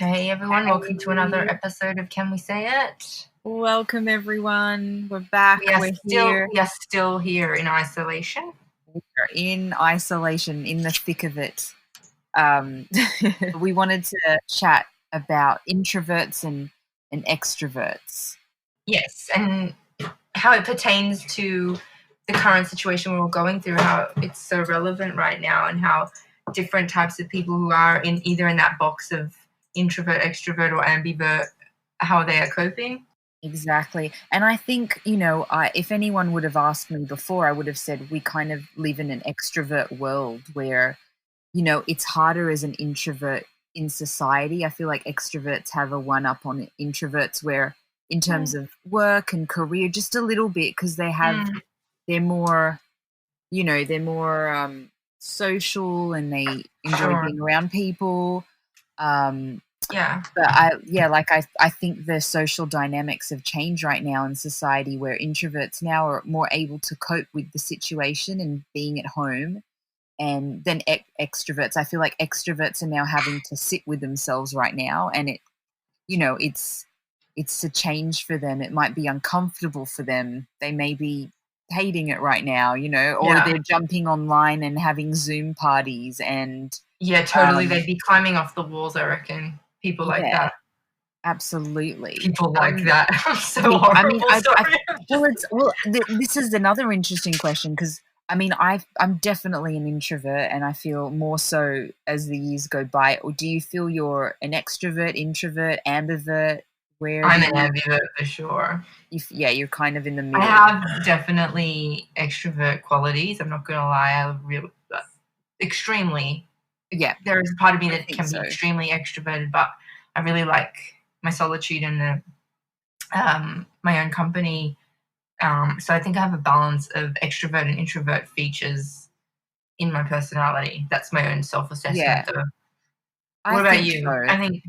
Hey everyone, welcome to another episode of Can We Say It? Welcome everyone. We're back. We're here. We are still here in isolation. We're in isolation, in the thick of it. We wanted to chat about introverts and extroverts. Yes, and how it pertains to the current situation we're all going through, how it's so relevant right now, and how different types of people who are either in that box of introvert, extrovert, or ambivert, how they are coping. Exactly. And I think, if anyone would have asked me before, I would have said we kind of live in an extrovert world where, it's harder as an introvert in society. I feel like extroverts have a one-up on introverts where in terms of work and career, just a little bit, because they're more, they're more social and they enjoy being around people. But I think the social dynamics have changed right now in society where introverts now are more able to cope with the situation and being at home, and then extroverts. I feel like extroverts are now having to sit with themselves right now, and it's a change for them. It might be uncomfortable for them. They may be hating it right now, or they're jumping online and having Zoom parties and totally. They'd be climbing off the walls, I reckon. People like that. Absolutely. People like that. I'm so horrible. This is another interesting question because I'm definitely an introvert, and I feel more so as the years go by. Or do you feel you're an extrovert, introvert, ambivert? I'm an ambivert for sure. You're kind of in the middle. I have definitely extrovert qualities. I'm not going to lie. I really extremely. Yeah, there is a part of me that can be extremely extroverted, but I really like my solitude and my own company. So I think I have a balance of extrovert and introvert features in my personality. That's my own self-assessment. Yeah. What about you? So.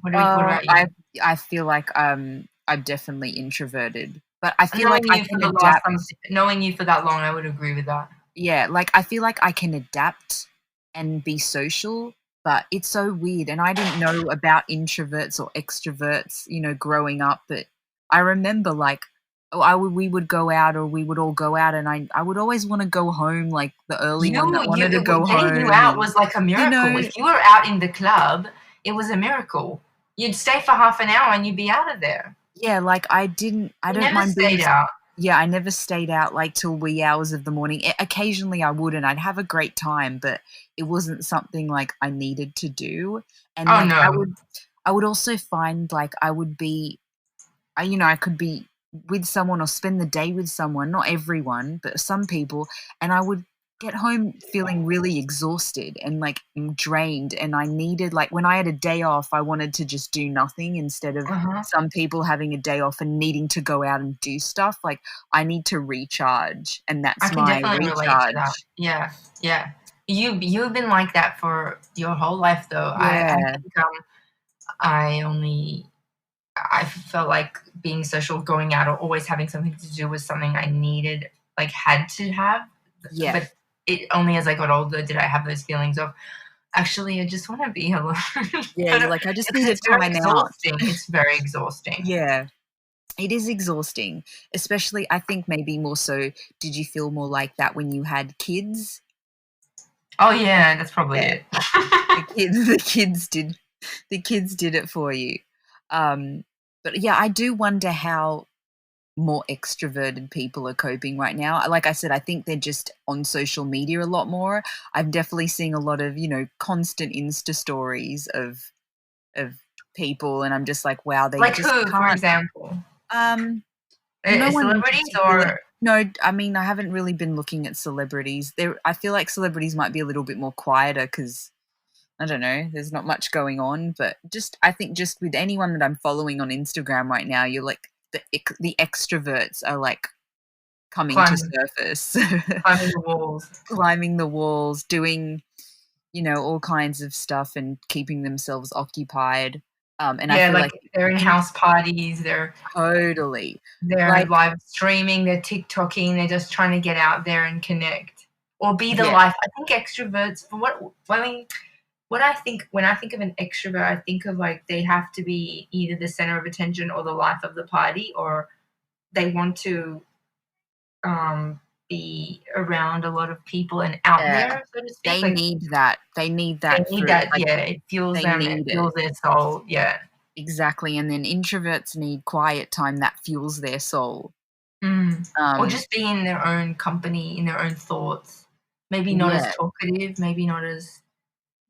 What about you? I feel like I'm definitely introverted, but I feel like I can adapt. Knowing you for that long, I would agree with that. Yeah, like I feel like I can adapt and be social, but it's so weird. And I didn't know about introverts or extroverts, growing up. But I remember we would go out, or we would all go out, and I would always want to go home, like the early one that wanted to go home. Getting you out was like a miracle. If you were out in the club, it was a miracle. You'd stay for half an hour and you'd be out of there. Yeah, like I don't mind being out. Yeah, I never stayed out like till wee hours of the morning. Occasionally I would, and I'd have a great time, but it wasn't something like I needed to do. And I would also find like I could be with someone or spend the day with someone, not everyone, but some people, and I would get home feeling really exhausted and like drained, and I needed, like, when I had a day off, I wanted to just do nothing instead of some people having a day off and needing to go out and do stuff. Like, I need to recharge, and that's my recharge. Yeah. You've been like that for your whole life, though. Yeah. I felt like being social, going out, or always having something to do was something I needed, like had to have. Yeah. But it only as I got older did I have those feelings of, actually, I just want to be alone. Yeah, like I just need to time out. It's very exhausting. Yeah, it is exhausting. Especially, I think maybe more so, did you feel more like that when you had kids? Oh yeah, that's probably it. The kids did it for you. But yeah, I do wonder how more extroverted people are coping right now. Like I said, I think they're just on social media a lot more. I'm definitely seeing a lot of, constant Insta stories of people, and I'm just like, wow, they like just who, can't. For example? Celebrities or no? I mean, I haven't really been looking at celebrities. I feel like celebrities might be a little bit more quieter because, I don't know, there's not much going on. But I think just with anyone that I'm following on Instagram right now, you're like, the extroverts are like coming to surface. Climbing the walls, doing, all kinds of stuff and keeping themselves occupied. And I feel like they're in house parties, they're live streaming, they're TikToking, they're just trying to get out there and connect or be the life. I think extroverts, when I think of an extrovert, I think of like they have to be either the center of attention or the life of the party, or they want to be around a lot of people and out there, so to speak. They Like need that. They need that. Like, yeah, it fuels they them, it need it. fuels their soul. Yeah. Exactly. And then introverts need quiet time that fuels their soul. Or just be in their own company, in their own thoughts. Maybe not as talkative, maybe not as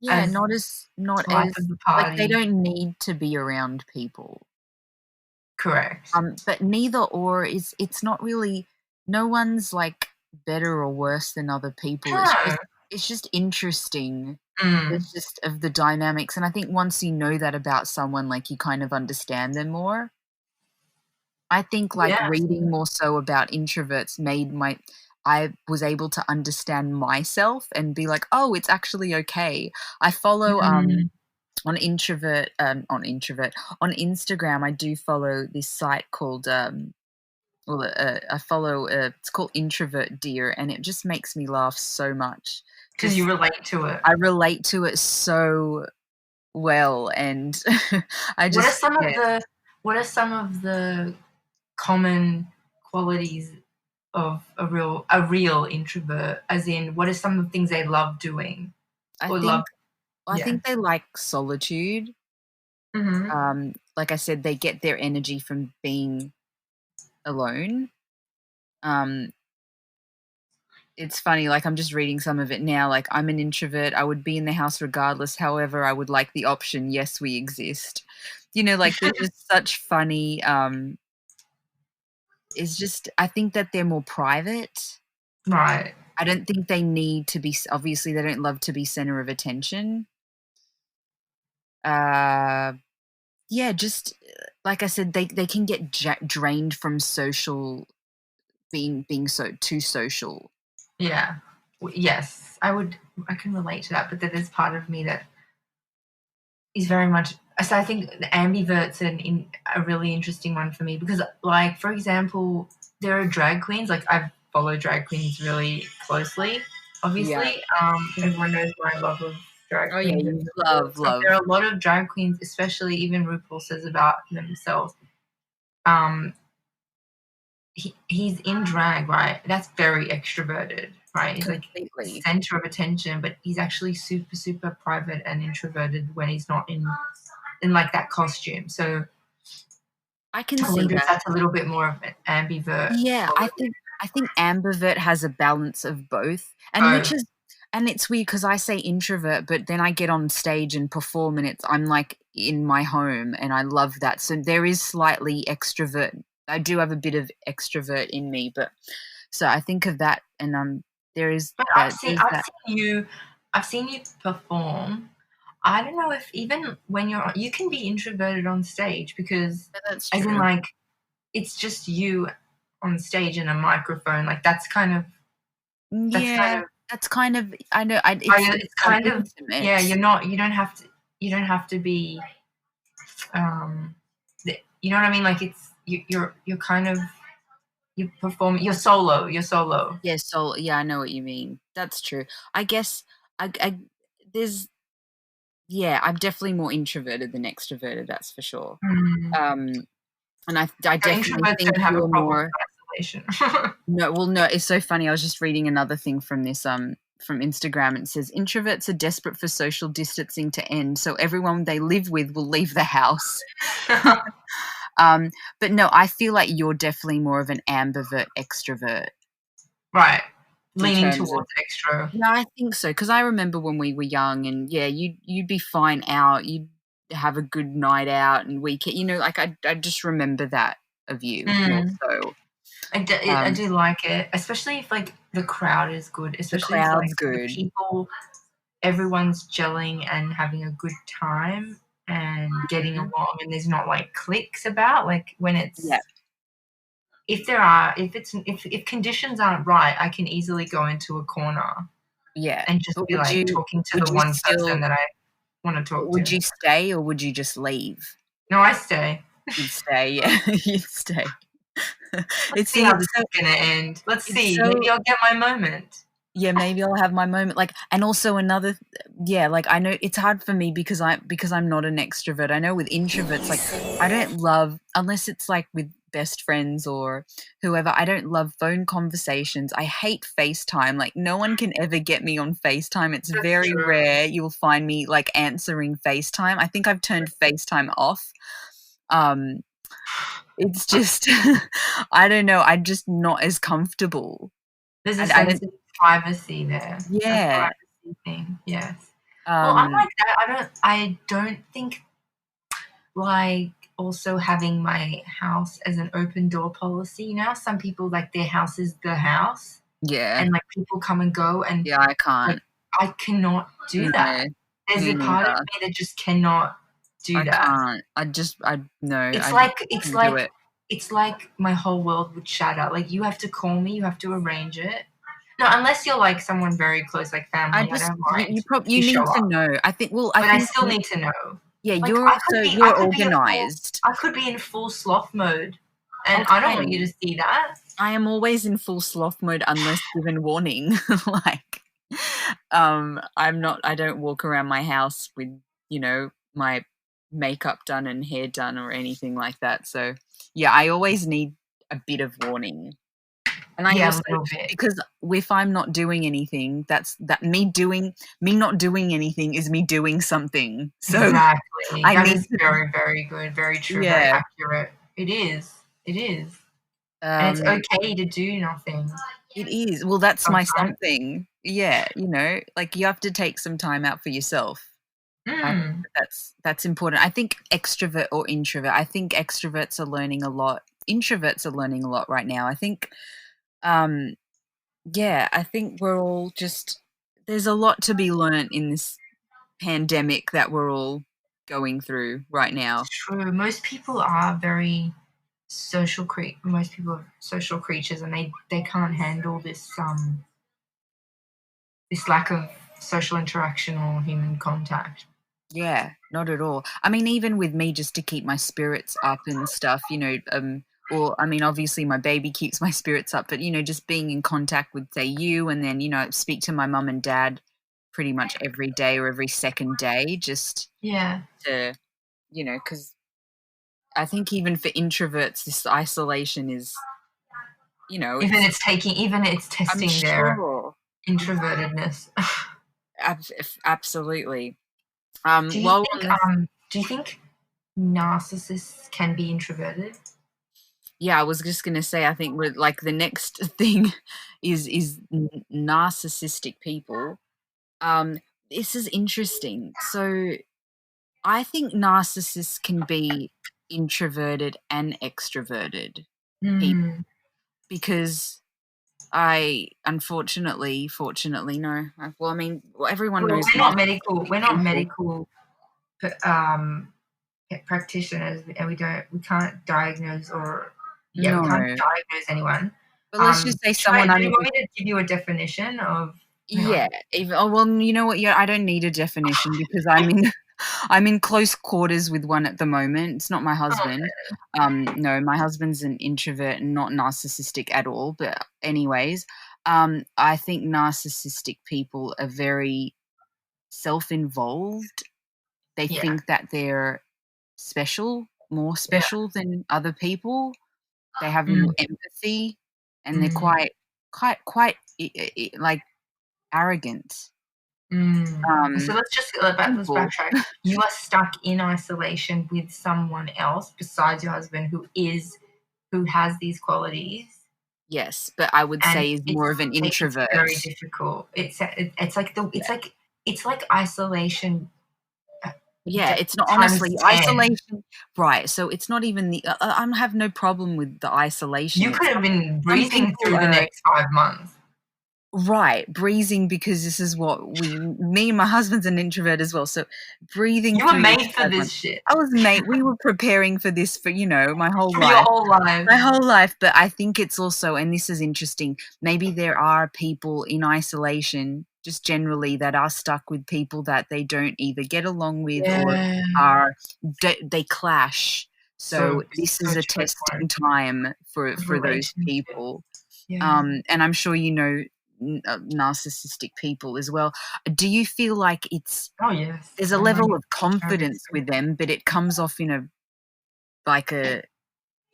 not life of the party. like, they don't need to be around people. Correct. But neither or it's not really, no one's like better or worse than other people. No. It's just interesting. It's just of the dynamics. And I think once you know that about someone, like, you kind of understand them more. I think like reading more so about introverts I was able to understand myself and be like, oh, it's actually okay. I follow on Instagram, I do follow this site called I follow it's called Introvert Dear, and it just makes me laugh so much because you relate to it. I relate to it so well, and I just what are some of the common qualities of a real introvert, as in what are some of the things they love doing? I think they like solitude. Like I said, they get their energy from being alone. It's funny, like, I'm just reading some of it now. Like, I'm an introvert. I would be in the house regardless. However, I would like the option, yes, we exist. You know, like, they're just such funny. It's just, I think that they're more private. Right. I don't think they need to be, obviously, they don't love to be center of attention. Yeah, just like I said, they can get drained from social, being so too social. Yeah. Yes, I can relate to that, but there's part of me that is very much. So I think the ambivert's a really interesting one for me because, like, for example, there are drag queens. Like, I follow drag queens really closely. Obviously, everyone knows my love of drag queens. Oh yeah, you love. There are a lot of drag queens, especially even RuPaul says about themselves. He's in drag, right? That's very extroverted, right? He's like the center of attention, but he's actually super, super private and introverted when he's not in like that costume. So I can see that that's a little bit more of an ambivert. Yeah, I think ambivert has a balance of both, and which is, and it's weird because I say introvert, but then I get on stage and perform, and I'm like in my home, and I love that. So there is slightly extrovert. I do have a bit of extrovert in me, but so I think of that, and there is. But I've seen you perform. I don't know if even when you can be introverted on stage because, that's true. as in, like, it's just you on stage and a microphone. Like, that's kind of. That's kind of. I know. It's kind of. Intimate. Yeah, you don't have to. You don't have to be. You know what I mean? Like, it's you're kind of. You perform. You're solo. Yeah, solo. Yeah, I know what you mean. That's true. I guess there's. Yeah, I'm definitely more introverted than extroverted. That's for sure. And I definitely think you're more. No, it's so funny. I was just reading another thing from this from Instagram. It says introverts are desperate for social distancing to end, so everyone they live with will leave the house. But no, I feel like you're definitely more of an ambivert extrovert. Right. Leaning towards extro. Yeah, I think so. Because I remember when we were young, and yeah, you'd be fine out. You'd have a good night out and weekend. You know, like I just remember that of you. So I do like it, especially if like the crowd is good. Especially if like the people, everyone's gelling and having a good time and getting along, and there's not like cliques about like when it's. Yeah. If conditions aren't right, I can easily go into a corner. Yeah. And just be like talking to the one person that I want to talk to. Would you stay or would you just leave? No, I stay. You'd stay, yeah. You'd stay. Let's see how this is going to end. Let's see. Maybe I'll get my moment. yeah, maybe I'll have my moment. Like, and also another, yeah, like I know it's hard for me because I'm not an extrovert. I know with introverts, like I don't love, unless it's like with best friends or whoever, I don't love phone conversations. I hate FaceTime. Like no one can ever get me on FaceTime. It's That's very true. rare you'll find me like answering FaceTime. I think I've turned FaceTime off. It's just I don't know, I'm just not as comfortable. There's a I sense don't of privacy there. A yeah. privacy thing, yes. Well, I'm Um like that. I don't think, like, also having my house as an open door policy, you know how some people, like, their house is the house, yeah. and, like, people come and go, and, Yeah, I like, can't. I cannot do No, that. There's me a part of neither. me that just cannot do I that. can't. No, It's I like couldn't do it. it's like my whole world would shatter. Like, you have to call me, you have to arrange it. No, unless you're, like, someone very close, like I family, I just don't mind if you you show need to up. know. I But I think still need to know. yeah, Like, you're organized. I could be in full sloth mode, and I don't Okay. want you to see that. I am always in full sloth mode unless given warning. Like, I don't walk around my house with, my makeup done and hair done or anything like that. So, yeah, I always need a bit of warning. And I Yeah, a also, little bit. because if I'm not doing anything, me not doing anything is me doing something. So Exactly. I That need is to, very, very good, very true, very yeah. accurate. It is. It is. And it's Um, okay to do nothing it is. Well, that's my sometimes. something. Yeah, like you have to take some time out for yourself. I think Mm. that's important. I think extrovert or introvert. I think extroverts are learning a lot. Introverts are learning a lot right now. I think, um, yeah, I think we're all just there's a lot to be learnt in this pandemic that we're all going through right now. True. Most people are very most people are social creatures, and they can't handle this lack of social interaction or human contact. Yeah, not at all. I mean, even with me, just to keep my spirits up and stuff, or I mean, obviously my baby keeps my spirits up, but just being in contact with, say, you, and then speak to my mum and dad pretty much every day or every second day, just Yeah. to, because I think even for introverts, this isolation is, Even it's I'm testing their sure, introvertedness. absolutely. Do you Well, think do you think narcissists can be introverted? yeah, I was just gonna say, I think we're like the next thing is narcissistic people. Um, this is interesting. So I think narcissists can be introverted and extroverted people Mm. because I fortunately, no. Well, I mean, everyone Well, knows narcissistic we're not people. medical um, practitioners, and we can't diagnose or yeah, we No, can't diagnose anyone. but let's just say someone Do I'm you want me to give you a definition of? Hang yeah, on. even oh, well, you know what? Yeah, I don't need a definition because I'm in close quarters with one at the moment. It's not my Oh, husband. No, my husband's an introvert and not narcissistic at all. But anyways, I think narcissistic people are very self-involved. They yeah, think that they're more yeah. special than other people. They have more Mm, empathy, and they're mm, quite like arrogant. So Um, let's Simple. backtrack. You are stuck in isolation with someone else besides your husband who has these qualities, Yes, but I would and say is more of an it's very introvert. difficult. It's like Yeah. it's like isolation uh, Yeah, it's not times honestly 10. isolation, right, so it's not even I have no problem with the isolation, You it's could have been some breathing people through the are next 5 months. right, breathing because this is what me and my husband's an introvert as well, so breathing You were through this made for 5 this months. shit I was mate, we were preparing for this for, my whole for your life. whole life. My whole life, but I think it's also, and this is interesting, maybe there are people in isolation just generally that are stuck with people that they don't either get along with or Yeah. are they clash. So this is a Such a good testing point time for of those relationships. people. Yeah. And I'm sure narcissistic people as well. Do you feel like Oh yes. there's a level of confidence with them, but it comes off in a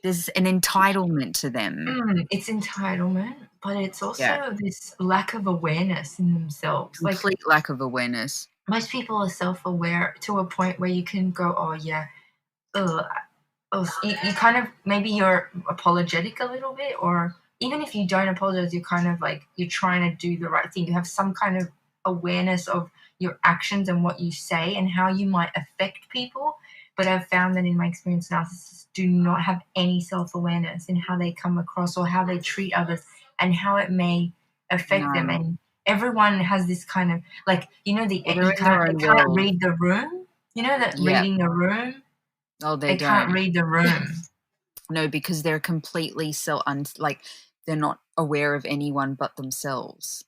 there's an entitlement to them. It's entitlement, but it's also this lack of awareness in themselves. Complete lack of awareness. Most people are self-aware to a point where you can go, oh yeah, you kind of, maybe you're apologetic a little bit, or even if you don't apologize, you're kind of like, you're trying to do the right thing. You have some kind of awareness of your actions and what you say and how you might affect people. But I've found that in my experience, narcissists do not have any self-awareness in how they come across or how they treat others and how it may affect them. And everyone has this kind of, like, you know, they can't read the room. You know that reading the room? Oh, they can't read the room. No, because they're completely they're not aware of anyone but themselves.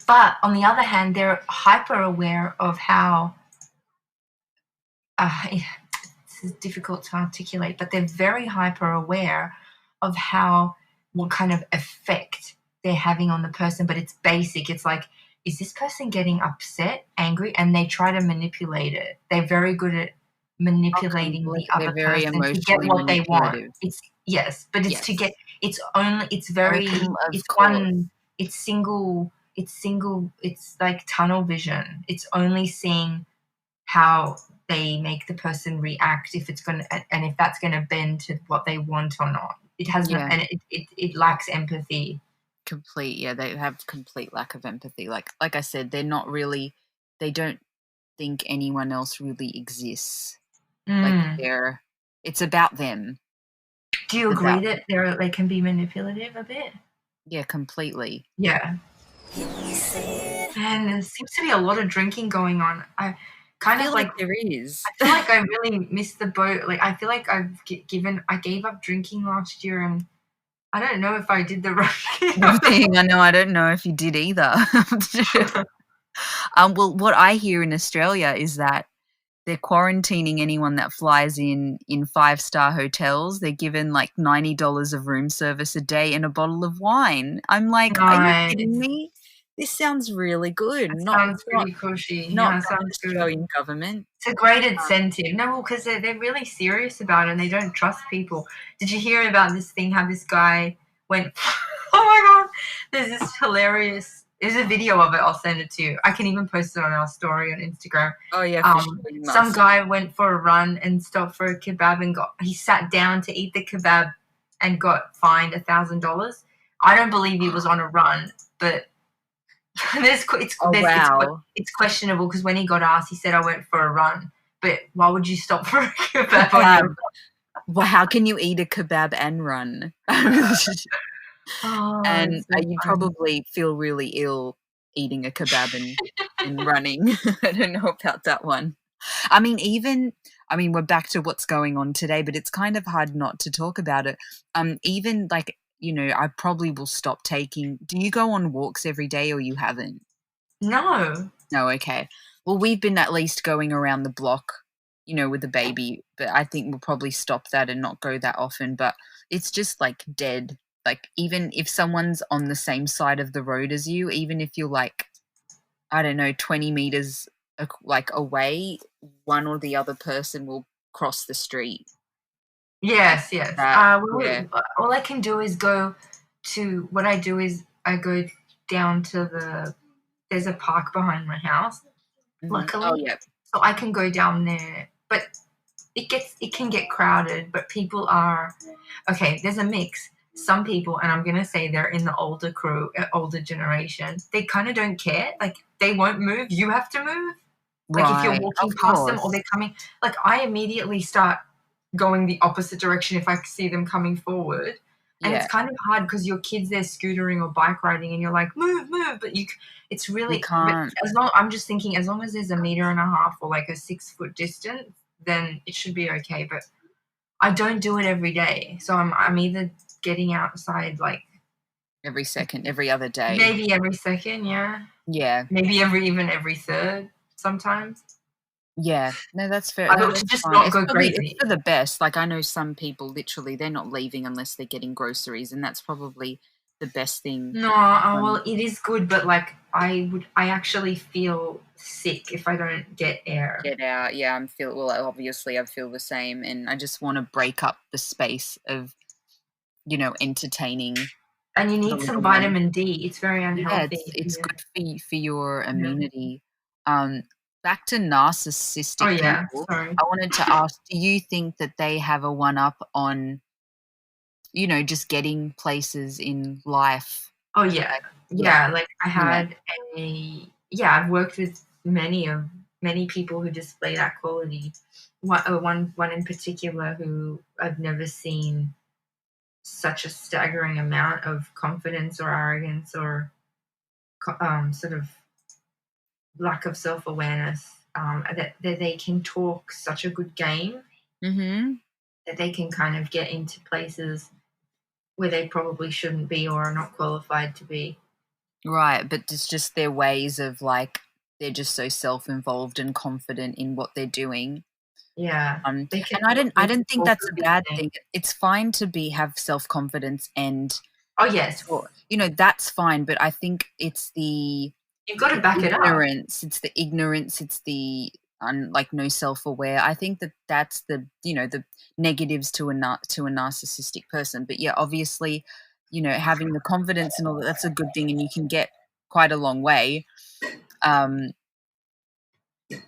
But on the other hand, they're hyper aware of how this is difficult to articulate, but they're very hyper aware of what kind of effect they're having on the person. But it's basic. It's like, is this person getting upset, angry? And they try to manipulate it. They're very good at manipulating the other person to get what they want. It's like tunnel vision. It's only seeing how they make the person react, if that's gonna bend to what they want or not. It has and it lacks empathy. They have complete lack of empathy. Like I said, they don't think anyone else really exists. It's about them. Do you agree that they can be manipulative a bit? Yeah, completely. Yeah. And there seems to be a lot of drinking going on. I feel like there is. I feel like I really missed the boat. Like, I feel like I gave up drinking last year, and I don't know if I did the right thing. I know, I don't know if you did either. Well, what I hear in Australia is that they're quarantining anyone that flies in 5-star hotels. They're given like $90 of room service a day and a bottle of wine. I'm like, are you kidding me? This sounds really good. Sounds pretty cushy. Not the Australian government. It's a great incentive. No, because they're really serious about it and they don't trust people. Did you hear about this thing, how this guy went, oh my God, there's this hilarious, there's a video of it, I'll send it to you. I can even post it on our story on Instagram. Oh yeah, for sure. Some guy went for a run and stopped for a kebab and he sat down to eat the kebab and got fined $1,000. I don't believe he was on a run, but it's questionable, because when he got asked, he said, I went for a run. But why would you stop for a kebab? Well, how can you eat a kebab and run? And you probably feel really ill eating a kebab and running. I don't know about that one. I mean, we're back to what's going on today, but it's kind of hard not to talk about it. Even like, you know, I probably will stop taking. Do you go on walks every day, or you haven't? No. No, okay. Well, we've been at least going around the block, you know, with the baby, but I think we'll probably stop that and not go that often. But it's just like dead. Like, even if someone's on the same side of the road as you, even if you're like, I don't know, 20 meters like away, one or the other person will cross the street. Yes. All I can do is go down to there's a park behind my house, luckily. Oh, yeah. So I can go down there, but it can get crowded, but people are, okay, there's a mix. Some people, and I'm going to say they're in the older older generation, they kind of don't care. Like, they won't move. You have to move. Like, if you're walking past them or they're coming, like, I immediately start going the opposite direction if I see them coming forward. And it's kind of hard because your kids, they're scootering or bike riding and you're like, move, but it's really, you can't. I'm just thinking, as long as there's 1.5 meters or like a 6-foot distance, then it should be okay. But I don't do it every day. So I'm either getting outside like every second, every other day. Maybe every second, yeah. Yeah. Maybe every third sometimes. Yeah, no, that's fair. It's just not go crazy. It's for the best. Like, I know some people, literally, they're not leaving unless they're getting groceries, and that's probably the best thing. No, well, it is good, but like I actually feel sick if I don't get air. Get out. Yeah, obviously I feel the same, and I just want to break up the space of, entertaining. And you need some vitamin D. It's very unhealthy. Yeah, it's good for your immunity. Back to narcissistic people. Sorry. I wanted to ask, do you think that they have a one-up on, just getting places in life? Oh, yeah. Like I had I've worked with many people who display that quality. One in particular who I've never seen such a staggering amount of confidence or arrogance or sort of lack of self-awareness, that they can talk such a good game, that they can kind of get into places where they probably shouldn't be or are not qualified to be. Right, but it's just their ways of, like, they're just so self-involved and confident in what they're doing. Yeah. And I don't think that's a bad thing. It's fine to have self-confidence and Oh, yes. That's fine, but I think it's you've got to back it up. It's the ignorance, it's the no self-aware. I think that's the the negatives to a narcissistic person. But yeah, obviously, having the confidence and all that's a good thing, and you can get quite a long way.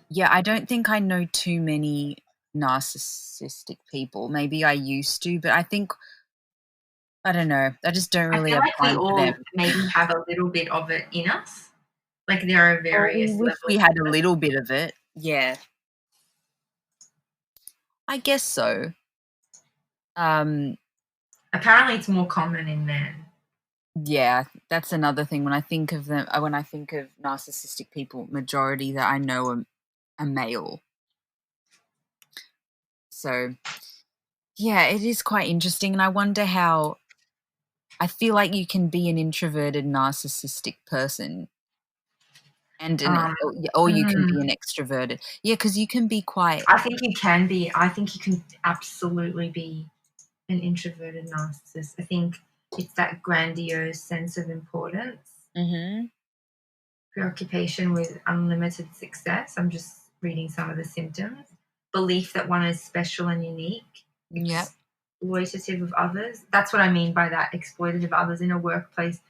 Yeah, I don't think I know too many narcissistic people. Maybe I used to, but I think I don't know. I just don't really have time for them. Maybe have a little bit of it in us. Like there are various levels. We had a little bit of it. Yeah. I guess so. Apparently it's more common in men. Yeah, that's another thing. When I think of narcissistic people, majority that I know are male. So, yeah, it is quite interesting. And I wonder how, I feel like you can be an introverted narcissistic person and you can be an extroverted. Yeah, because you can be quite. I think you can be. I think you can absolutely be an introverted narcissist. I think it's that grandiose sense of importance, preoccupation with unlimited success. I'm just reading some of the symptoms. Belief that one is special and unique. Yep. Exploitative of others. That's what I mean by that. Exploitative of others in a workplace.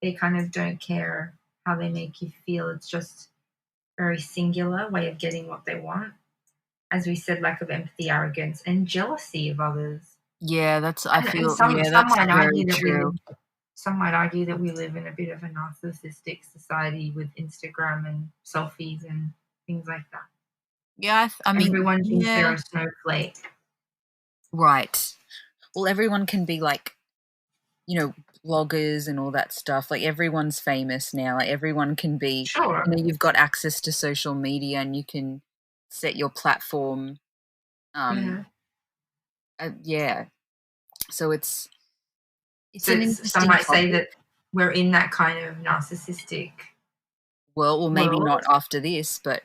They kind of don't care how they make you feel. It's just a very singular way of getting what they want. As we said, lack of empathy, arrogance, and jealousy of others. Yeah, that's very true. Some might argue that we live in a bit of a narcissistic society with Instagram and selfies and things like that. Yeah, I mean, everyone thinks they're a snowflake. Right. Well, everyone can be like, bloggers and all that stuff. Like everyone's famous now. Like everyone can be. Sure. You've got access to social media and you can set your platform. Yeah. So it's an interesting some might say that we're in that kind of narcissistic. Well, maybe not after this, but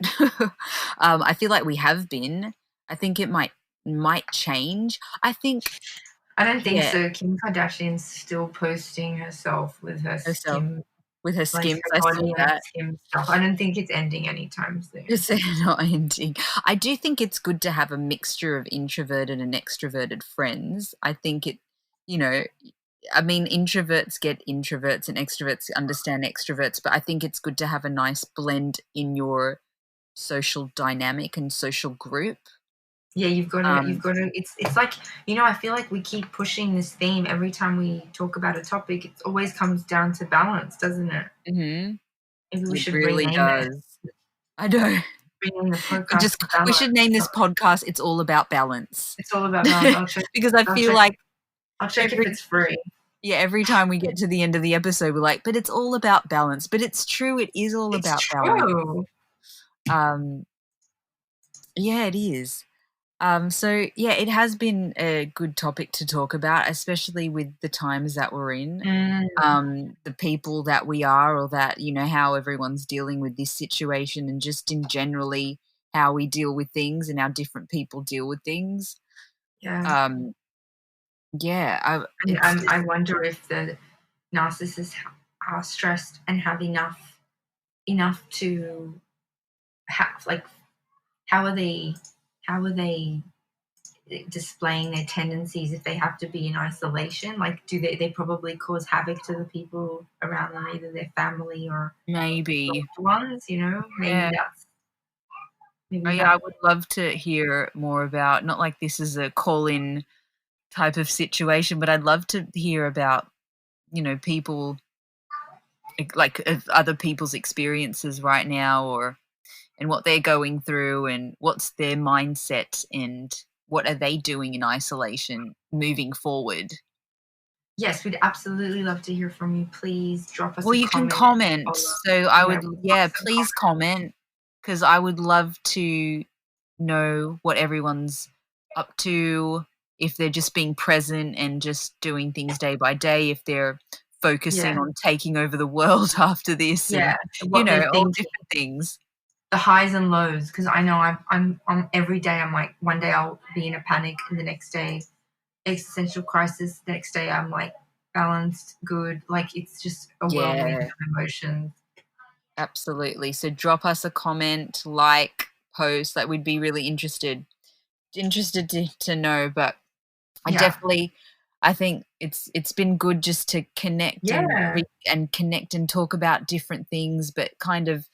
I feel like we have been. I think it might change. I don't think so. Kim Kardashian's still posting herself with her skim. With her skims, I see that. Skim stuff. I don't think it's ending anytime soon. It's not ending. I do think it's good to have a mixture of introverted and extroverted friends. I think it, I mean, introverts get introverts and extroverts understand extroverts, but I think it's good to have a nice blend in your social dynamic and social group. Yeah, you've got to, it's like, I feel like we keep pushing this theme every time we talk about a topic. It always comes down to balance, doesn't it? Mm-hmm. Maybe we should really does. It. I know. Bring in the podcast. We should name this podcast "It's All About Balance." It's all about balance. I'll check, because I feel like I'll check if it's free. Yeah, every time we get to the end of the episode, we're like, "But it's all about balance." But it's true. It is all about balance. Yeah, it is. So yeah, it has been a good topic to talk about, especially with the times that we're in, the people that we are, or that, how everyone's dealing with this situation, and just in generally how we deal with things and how different people deal with things. Yeah. Yeah. I wonder if the narcissists are stressed and have enough to have, like, how are they displaying their tendencies if they have to be in isolation? Like, do they probably cause havoc to the people around them, either their family or maybe loved ones, you know? Maybe I would love to hear more about, not like this is a call-in type of situation, but I'd love to hear about, you know, people, like other people's experiences right now, and what they're going through and what's their mindset and what are they doing in isolation moving forward. Yes, we'd absolutely love to hear from you. Please drop us a comment. Well, you can comment. So I would, please comment, because I would love to know what everyone's up to, if they're just being present and just doing things day by day, if they're focusing on taking over the world after this, and, you know, all different things. The highs and lows, because I know I'm every day I'm like, one day I'll be in a panic, and the next day existential crisis, the next day I'm like balanced, good. Like, it's just a whirlwind of emotions. Absolutely. So drop us a comment, like, post. That we'd be really interested to know. But I think it's been good just to connect and connect and talk about different things, but kind of,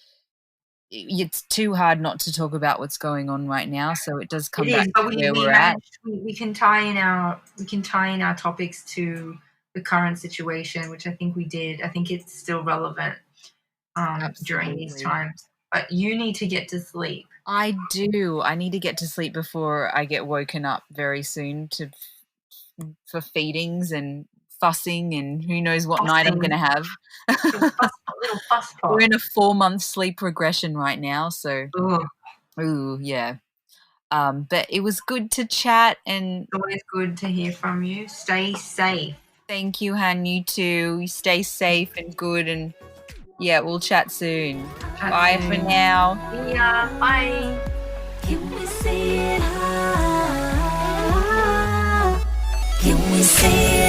it's too hard not to talk about what's going on right now. So it does come back to where we're at. We can tie in our topics to the current situation, which I think we did. I think it's still relevant during these times. But you need to get to sleep. I do. I need to get to sleep before I get woken up very soon for feedings and fussing and who knows what night I'm going to have. Little fuss pot. We're in a 4-month sleep regression right now, so yeah. But it was good to chat, and it's always good to hear from you. Stay safe. Thank you, Han. You too. Stay safe and good, and we'll chat soon. Bye for now. See ya. Bye. Can we say it? Can we say it?